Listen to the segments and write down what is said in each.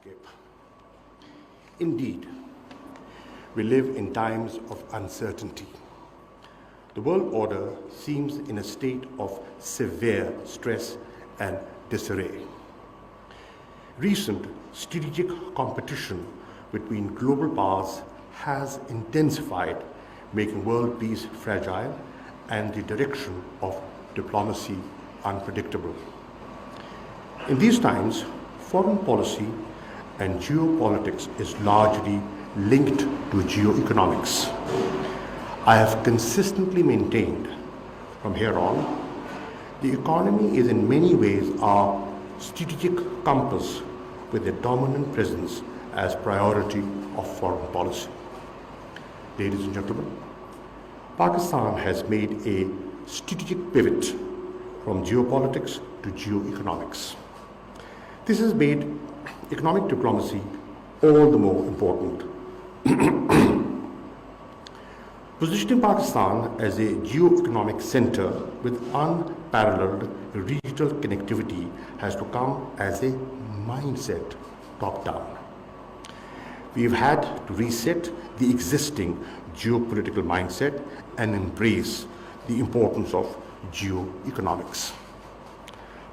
landscape. Indeed, we live in times of uncertainty. The world order seems in a state of severe stress and disarray. Recent strategic competition between global powers has intensified, making world peace fragile and the direction of diplomacy unpredictable. In these times, foreign policy and geopolitics is largely linked to geoeconomics. I have consistently maintained from here on, the economy is in many ways our strategic compass with a dominant presence as priority of foreign policy. Ladies and gentlemen, Pakistan has made a strategic pivot from geopolitics to geoeconomics. This has made economic diplomacy all the more important. Positioning Pakistan as a geoeconomic center with unparalleled regional connectivity has to come as a mindset top-down. We've had to reset the existing geopolitical mindset and embrace the importance of geoeconomics.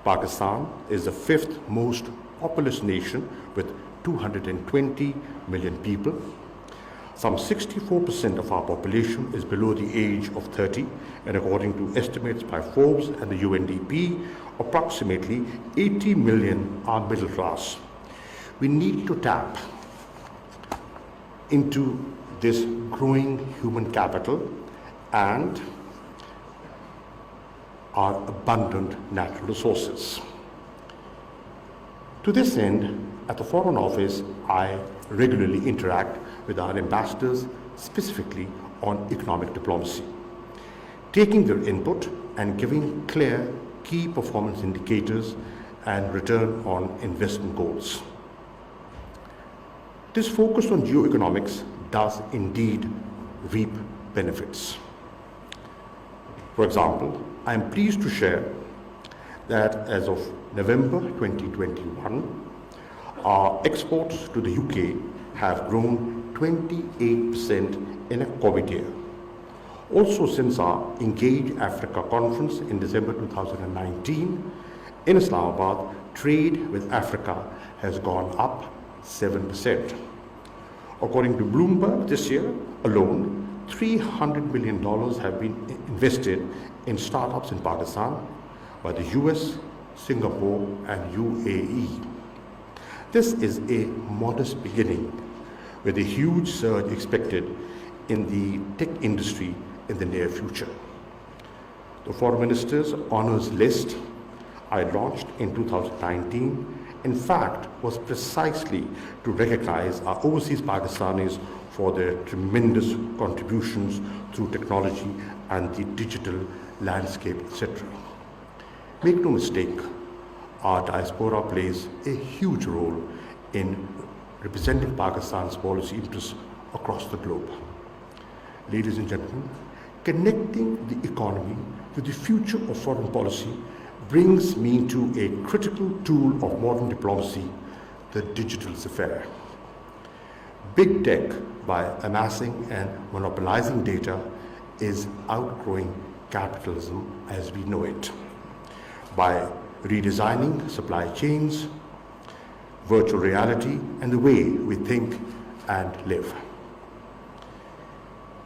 Pakistan is the fifth most populous nation with 220 million people. Some 64% of our population is below the age of 30, and according to estimates by Forbes and the UNDP, approximately 80 million are middle class. We need to tap into this growing human capital and our abundant natural resources. To this end, at the Foreign Office, I regularly interact with our ambassadors specifically on economic diplomacy, taking their input and giving clear key performance indicators and return on investment goals. This focus on geoeconomics does indeed reap benefits. For example, I am pleased to share that as of November 2021, our exports to the UK have grown 28% in a COVID year. Also, since our Engage Africa conference in December 2019 in Islamabad, trade with Africa has gone up 7%. According to Bloomberg, this year alone, $300 million have been invested in startups in Pakistan by the US, Singapore, and UAE. This is a modest beginning with a huge surge expected in the tech industry in the near future. The Foreign Minister's Honours List I launched in 2019, in fact, was precisely to recognize our overseas Pakistanis for their tremendous contributions through technology and the digital landscape, etc. Make no mistake, our diaspora plays a huge role in representing Pakistan's policy interests across the globe. Ladies and gentlemen, connecting the economy to the future of foreign policy brings me to a critical tool of modern diplomacy, the digital sphere. Big tech, by amassing and monopolizing data, is outgrowing capitalism as we know it. By redesigning supply chains, virtual reality, and the way we think and live.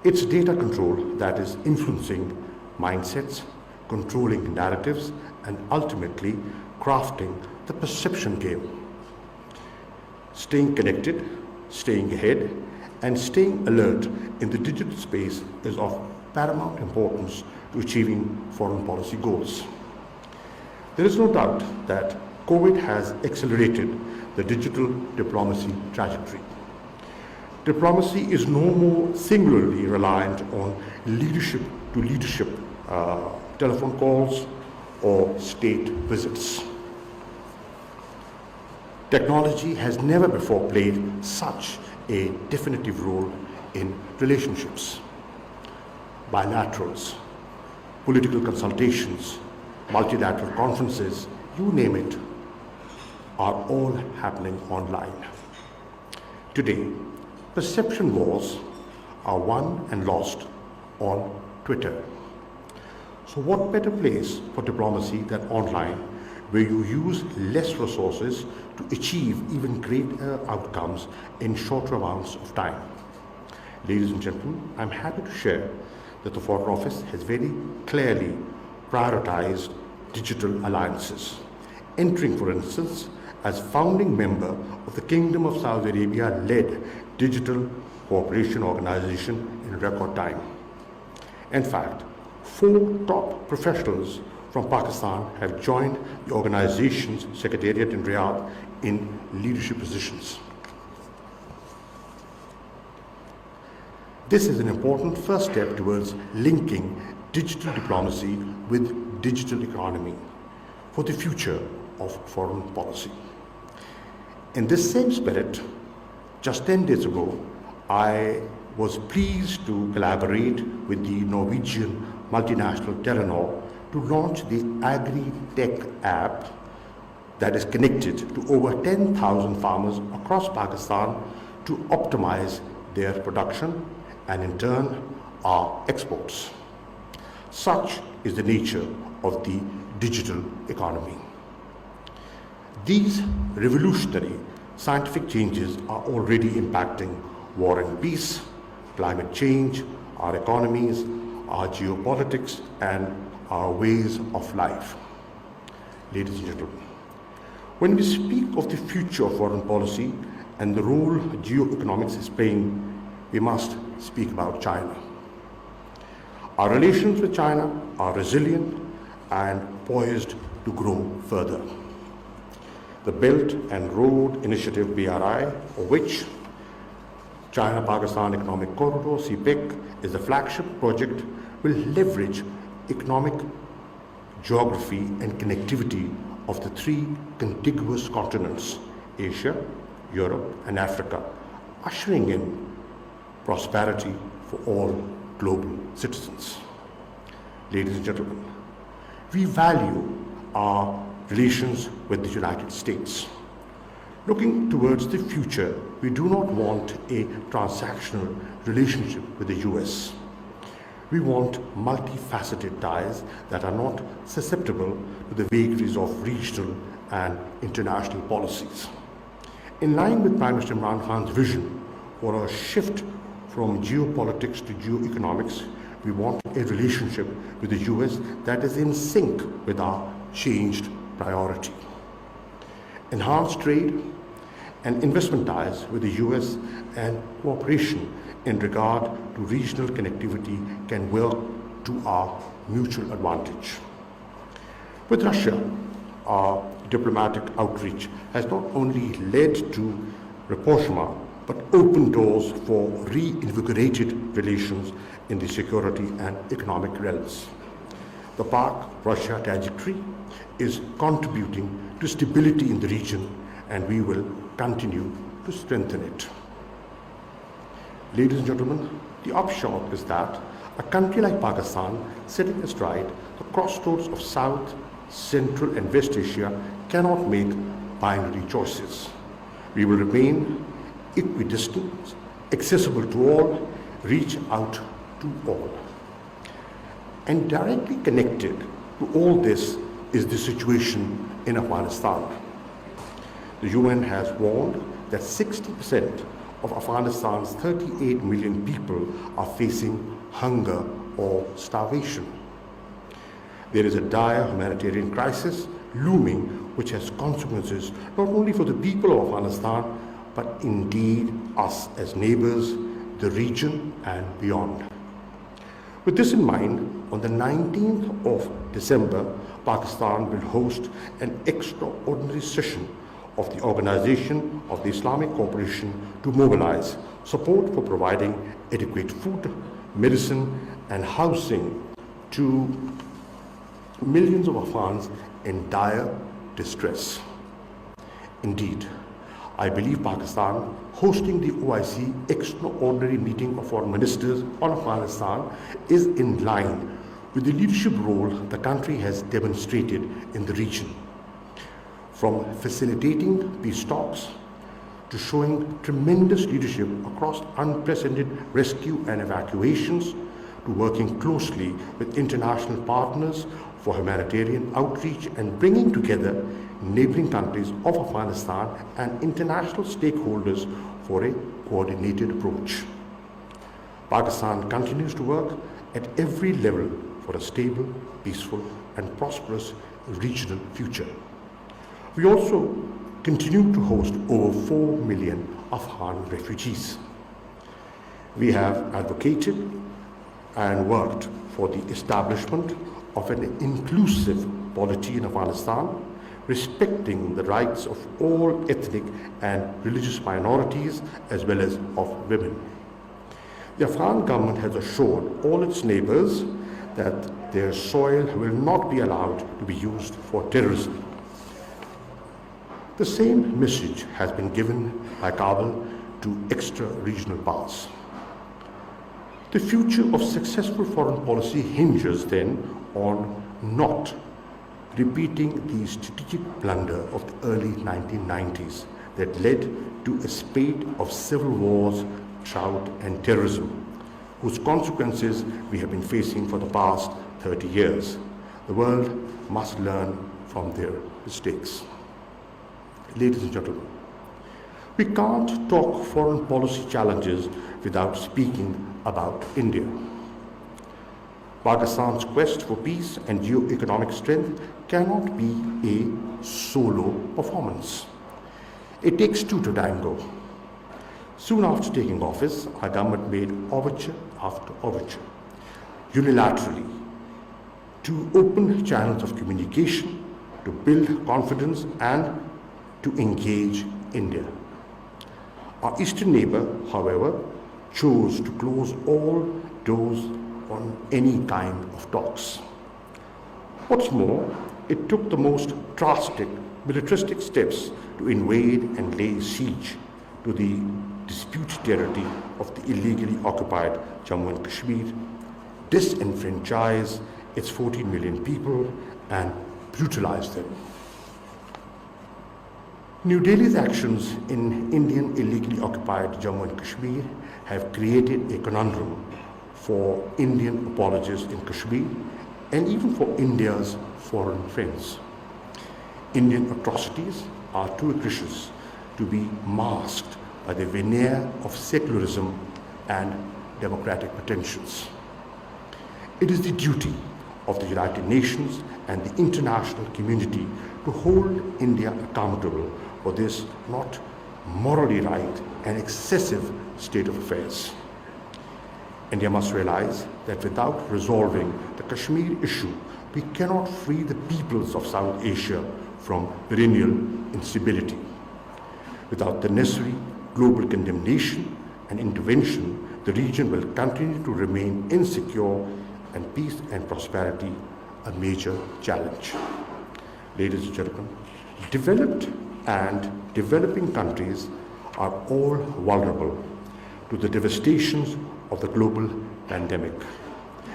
It's data control that is influencing mindsets, controlling narratives, and ultimately crafting the perception game. Staying connected, staying ahead, and staying alert in the digital space is of paramount importance to achieving foreign policy goals. There is no doubt that COVID has accelerated the digital diplomacy trajectory. Diplomacy is no more singularly reliant on leadership-to-leadership telephone calls or state visits. Technology has never before played such a definitive role in relationships. Bilaterals, political consultations, multilateral conferences, you name it, are all happening online. Today, perception wars are won and lost on Twitter. So what better place for diplomacy than online, where you use less resources to achieve even greater outcomes in shorter amounts of time? Ladies and gentlemen, I'm happy to share that the Foreign Office has very clearly prioritized digital alliances, entering, for instance, as founding member of the Kingdom of Saudi Arabia-led Digital Cooperation Organization in record time. In fact, 4 top professionals from Pakistan have joined the organization's secretariat in Riyadh in leadership positions. This is an important first step towards linking digital diplomacy with digital economy for the future of foreign policy. In this same spirit, just 10 days ago, I was pleased to collaborate with the Norwegian multinational Telenor to launch the Agri-Tech app that is connected to over 10,000 farmers across Pakistan to optimize their production and in turn our exports. Such is the nature of the digital economy. These revolutionary scientific changes are already impacting war and peace, climate change, our economies, our geopolitics, and our ways of life. Ladies and gentlemen, when we speak of the future of foreign policy and the role geoeconomics is playing, we must speak about China. Our relations with China are resilient and poised to grow further. The Belt and Road Initiative BRI, for which China-Pakistan Economic Corridor (CPEC) is the flagship project, will leverage economic geography and connectivity of the 3 contiguous continents, Asia, Europe, and Africa, ushering in prosperity for all global citizens. Ladies and gentlemen, we value our relations with the United States. Looking towards the future, we do not want a transactional relationship with the US. We want multifaceted ties that are not susceptible to the vagaries of regional and international policies. In line with Prime Minister Imran Khan's vision for a shift from geopolitics to geoeconomics, we want a relationship with the US that is in sync with our changed priority. Enhanced trade and investment ties with the US and cooperation in regard to regional connectivity can work to our mutual advantage. With Russia, our diplomatic outreach has not only led to rapprochement, but opened doors for reinvigorated relations in the security and economic realms. The Pak-Russia trajectory is contributing to stability in the region, and we will continue to strengthen it. Ladies and gentlemen, the upshot is that a country like Pakistan, sitting astride the crossroads of South, Central, and West Asia, cannot make binary choices. We will remain equidistant, accessible to all, reach out to all. And directly connected to all this is the situation in Afghanistan. The UN has warned that 60% of Afghanistan's 38 million people are facing hunger or starvation. There is a dire humanitarian crisis looming which has consequences not only for the people of Afghanistan, but indeed us as neighbors, the region and beyond. With this in mind, on the 19th of December, Pakistan will host an extraordinary session of the Organization of the Islamic Cooperation to mobilize support for providing adequate food, medicine and housing to millions of Afghans in dire distress. Indeed, I believe Pakistan hosting the OIC extraordinary meeting of foreign ministers on Afghanistan is in line with the leadership role the country has demonstrated in the region. From facilitating peace talks to showing tremendous leadership across unprecedented rescue and evacuations, to working closely with international partners for humanitarian outreach and bringing together neighboring countries of Afghanistan and international stakeholders for a coordinated approach. Pakistan continues to work at every level for a stable, peaceful, and prosperous regional future. We also continue to host over 4 million Afghan refugees. We have advocated and worked for the establishment of an inclusive polity in Afghanistan, respecting the rights of all ethnic and religious minorities as well as of women. The Afghan government has assured all its neighbors that their soil will not be allowed to be used for terrorism. The same message has been given by Kabul to extra-regional powers. The future of successful foreign policy hinges then on not repeating the strategic blunder of the early 1990s that led to a spate of civil wars, drought, and terrorism, whose consequences we have been facing for the past 30 years. The world must learn from their mistakes. Ladies and gentlemen, we can't talk foreign policy challenges without speaking about India. Pakistan's quest for peace and geo-economic strength cannot be a solo performance. It takes two to tango. Soon after taking office, our government made overture after overture, unilaterally, to open channels of communication, to build confidence, and to engage India. Our eastern neighbor, however, chose to close all doors on any kind of talks. What's more, it took the most drastic militaristic steps to invade and lay siege to the disputed territory of the illegally occupied Jammu and Kashmir, disenfranchise its 14 million people, and brutalize them. New Delhi's actions in Indian illegally occupied Jammu and Kashmir have created a conundrum for Indian apologists in Kashmir and even for India's foreign friends. Indian atrocities are too egregious to be masked by the veneer of secularism and democratic pretensions. It is the duty of the United Nations and the international community to hold India accountable for this not morally right and excessive state of affairs. India must realize that without resolving the Kashmir issue, we cannot free the peoples of South Asia from perennial instability. Without the necessary global condemnation and intervention, the region will continue to remain insecure and peace and prosperity a major challenge. Ladies and gentlemen, developed and developing countries are all vulnerable to the devastations of the global pandemic.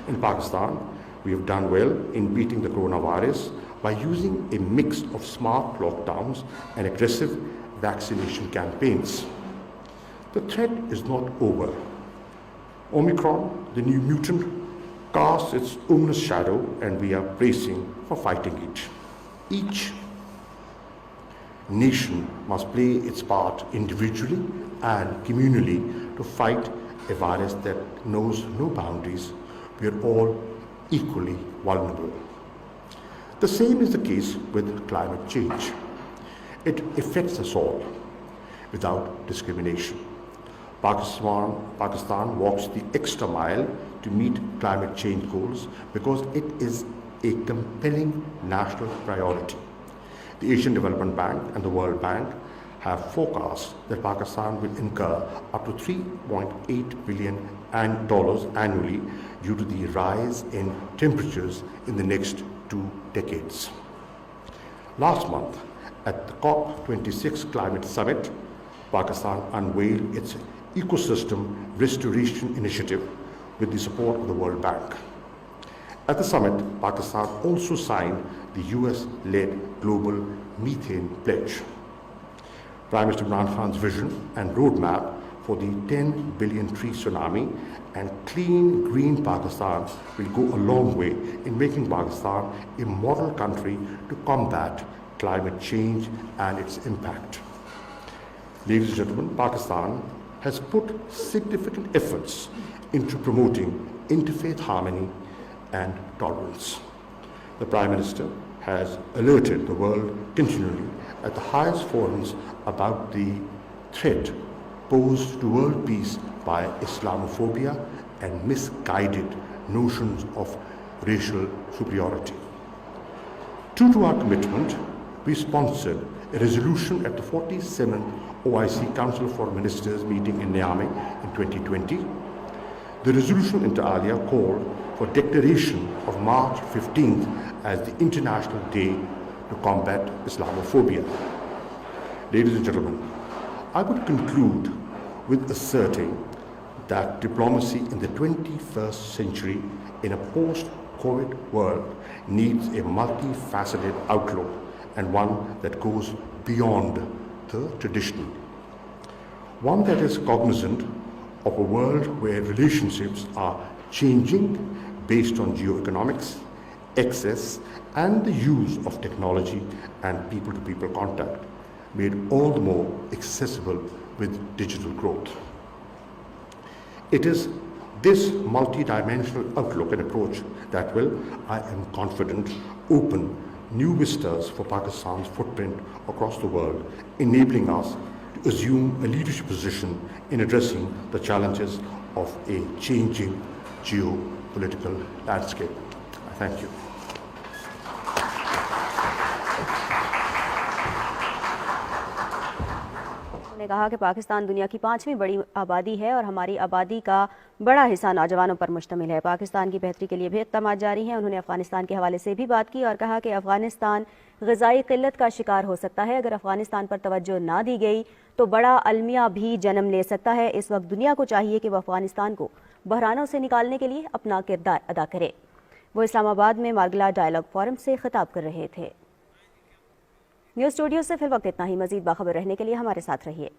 In Pakistan, we have done well in beating the coronavirus by using a mix of smart lockdowns and aggressive vaccination campaigns. The threat is not over. Omicron, the new mutant, casts its ominous shadow, and we are bracing for fighting it. Each nation must play its part individually and communally to fight a virus that knows no boundaries. We are all equally vulnerable. The same is the case with climate change. It affects us all without discrimination. Pakistan walks the extra mile to meet climate change goals because it is a compelling national priority. The Asian Development Bank and the World Bank have forecast that Pakistan will incur up to $3.8 billion annually due to the rise in temperatures in the next 2 decades. Last month, at the COP26 Climate Summit, Pakistan unveiled its Ecosystem Restoration Initiative with the support of the World Bank. At the summit, Pakistan also signed the US-led Global Methane Pledge. Prime Minister Imran Khan's vision and roadmap for the 10 billion tree tsunami and clean, green Pakistan will go a long way in making Pakistan a model country to combat climate change and its impact. Ladies and gentlemen, Pakistan has put significant efforts into promoting interfaith harmony and tolerance. The Prime Minister has alerted the world continually at the highest forums about the threat posed to world peace by Islamophobia and misguided notions of racial superiority. True to our commitment, we sponsored a resolution at the 47th OIC Council of Foreign Ministers meeting in Niamey in 2020. The resolution inter alia called for declaration of March 15th as the International Day to combat Islamophobia. Ladies and gentlemen, I would conclude with asserting that diplomacy in the 21st century in a post-COVID world needs a multifaceted outlook and one that goes beyond the traditional. One that is cognizant of a world where relationships are changing based on geoeconomics, access, and the use of technology and people-to-people contact, made all the more accessible with digital growth. It is this multi-dimensional outlook and approach that will, I am confident, open new vistas for Pakistan's footprint across the world, enabling us to assume a leadership position in addressing the challenges of a changing geopolitical landscape. Thank you. उन्होंने कहा कि पाकिस्तान दुनिया की 5वीं बड़ी आबादी है और हमारी आबादी का बड़ा हिस्सा नौजवानों पर मुश्तमिल है। पाकिस्तान की बेहतरी के लिए भी इक़दामात जारी हैं। उन्होंने अफगानिस्तान के हवाले से भी बात की और कहा कि अफगानिस्तान ग़िज़ाई क़िल्लत का शिकार हो सकता है। अगर अफगानिस्तान पर तवज्जो ना दी गई तो बड़ा अलमिया भी जन्म ले सकता है। इस वक्त दुनिया को चाहिए कि वह अफगानिस्तान को बहरानों से निकालने के लिए अपना किरदार अदा करे। वो इस्लामाबाद में मार्गला डायलॉग फोरम से खिताब कर रहे थे। न्यूज़ स्टूडियो से फिल वक्त इतना ही। मज़ीद बाखबर रहने के लिए हमारे साथ रहिए।